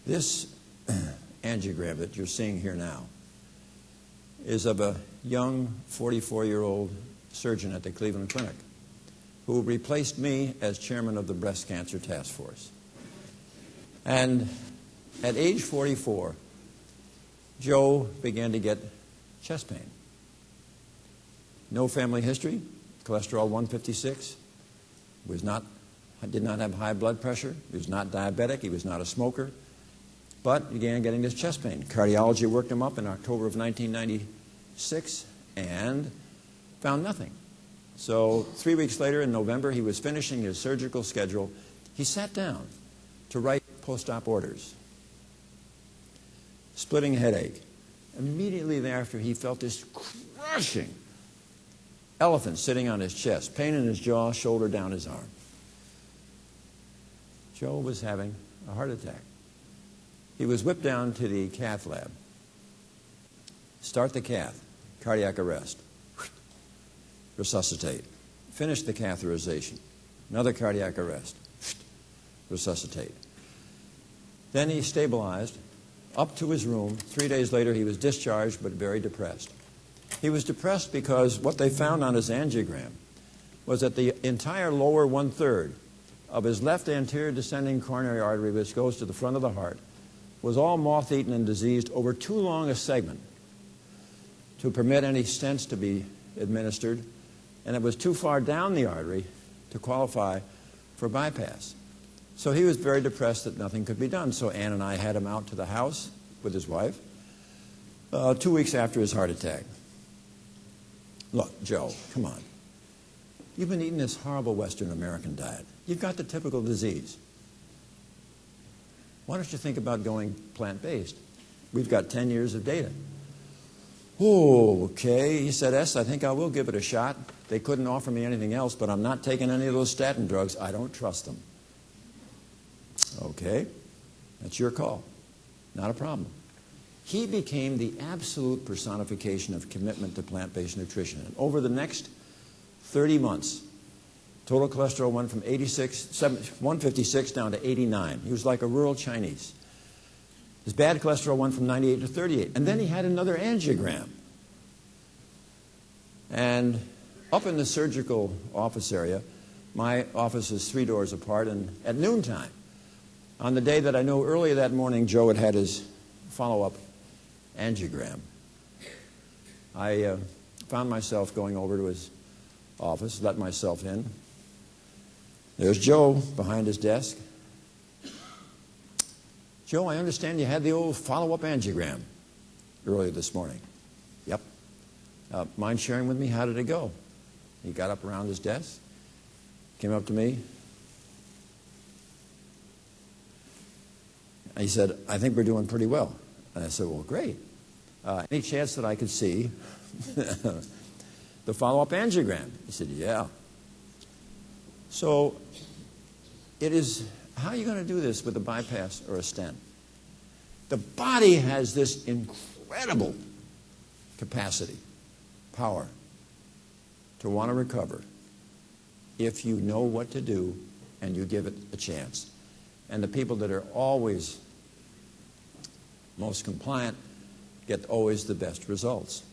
This angiogram that you're seeing here now is of a young 44-year-old surgeon at the Cleveland Clinic who replaced me as chairman of the breast cancer task force. And at age 44, Joe began to get chest pain. No family history, cholesterol 156, did not have high blood pressure, he was not diabetic, he was not a smoker, but began getting this chest pain. Cardiology worked him up in October of 1996 and found nothing. So 3 weeks later in November, he was finishing his surgical schedule. He sat down to write post-op orders. Splitting headache. Immediately thereafter, he felt this crushing elephant sitting on his chest, pain in his jaw, shoulder, down his arm. Joe was having a heart attack. He was whipped down to the cath lab. Start the cath, cardiac arrest. Resuscitate. Finish the catheterization. Another cardiac arrest. Resuscitate. Then he stabilized up to his room. 3 days later, he was discharged, but very depressed. He was depressed because what they found on his angiogram was that the entire lower one-third of his left anterior descending coronary artery, which goes to the front of the heart, was all moth-eaten and diseased over too long a segment to permit any stents to be administered, and it was too far down the artery to qualify for bypass. So he was very depressed that nothing could be done. So Ann and I had him out to the house with his wife 2 weeks after his heart attack. Look, Joe, come on. You've been eating this horrible Western American diet. You've got the typical disease. Why don't you think about going plant-based? We've got 10 years of data. Oh, okay. He said, I think I will give it a shot. They couldn't offer me anything else, but I'm not taking any of those statin drugs. I don't trust them. Okay, that's your call. Not a problem. He became the absolute personification of commitment to plant-based nutrition. And over the next 30 months, total cholesterol went from 156 down to 89. He was like a rural Chinese. His bad cholesterol went from 98 to 38. And then he had another angiogram. And up in the surgical office area, my office is 3 doors apart, and at noontime, on the day that I knew earlier that morning Joe had had his follow-up angiogram, I found myself going over to his office, let myself in. There's Joe behind his desk. Joe, I understand you had the old follow-up angiogram earlier this morning. Yep. Mind sharing with me? How did it go? He got up around his desk, came up to me. He said, I think we're doing pretty well. And I said, well, great. Any chance that I could see the follow-up angiogram? He said, yeah. So it is, how are you going to do this with a bypass or a stent? The body has this incredible capacity, power, to want to recover if you know what to do and you give it a chance. And the people that are always most compliant get always the best results.